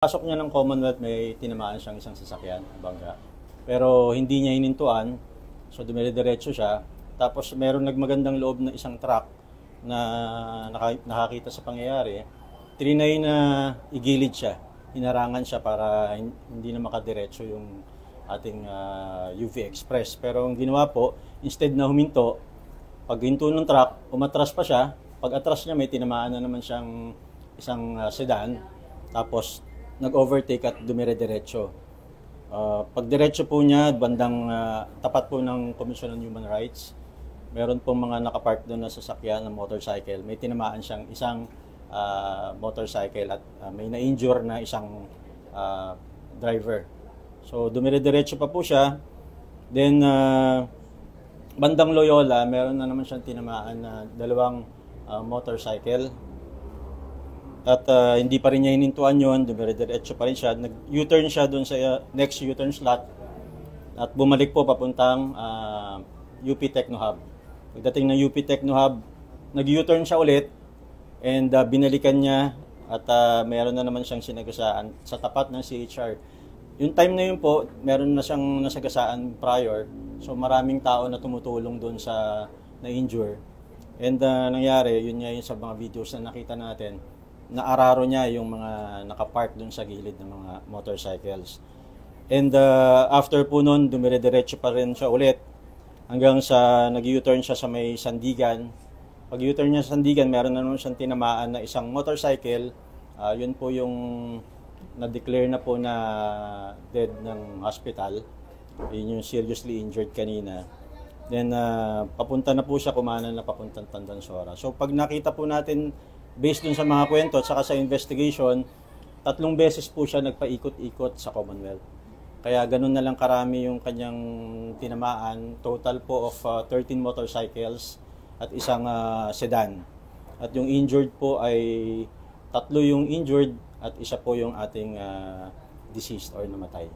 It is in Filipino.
Pasok niya ng Commonwealth, may tinamaan siyang isang sasakyan, bangga. Pero hindi niya hinintuan, so dumire-diretso siya. Tapos meron nagmagandang loob na isang truck na nakakita sa pangyayari. Trinay na igilid siya, hinarangan siya para hindi na makadiretso yung ating UV Express. Pero ang ginawa po, instead na huminto, pag hinto ng truck, umatras pa siya. Pag atras niya, may tinamaan na naman siyang isang sedan. Tapos nag-overtake at dumire-diretso. Pag diretso po niya, bandang tapat po ng Commission on Human Rights, meron pong mga nakapark doon na sasakyan ng motorcycle. May tinamaan siyang isang motorcycle at may na-injure na isang driver. So dumire-diretso pa po siya. Then bandang Loyola, meron na naman siyang tinamaan na dalawang motorcycle. At hindi pa rin niya hinintuan yun, dumire-diretso pa rin siya. Nag-U-turn siya doon sa next U-turn slot at bumalik po papuntang UP Techno Hub. Pagdating ng UP Techno Hub, nag-U-turn siya ulit and binalikan niya at meron na naman siyang sinagasaan sa tapat ng CHR. Yung time na yun po, meron na siyang nasagasaan prior, so maraming tao na tumutulong doon sa na-injure. And nangyari, yun nga yun sa mga videos na nakita natin, naararo niya yung mga nakapark dun sa gilid ng mga motorcycles. And after po nun, dumire-diretso pa rin siya ulit hanggang sa nag-U-turn siya sa may Sandigan. Pag U-turn niya sa Sandigan, meron na naman siyang tinamaan na isang motorcycle. Yun po yung na-declare na po na dead ng hospital. Yun yung seriously injured kanina. Then papunta na po siya, kumana na papuntang Tandansora. So pag nakita po natin, based dun sa mga kwento at saka sa investigation, 3 beses po siya nagpaikot-ikot sa Commonwealth. Kaya ganun na lang karami yung kanyang tinamaan. Total po of 13 motorcycles at isang sedan. At yung injured po ay 3 yung injured at isa po yung ating deceased or namatay.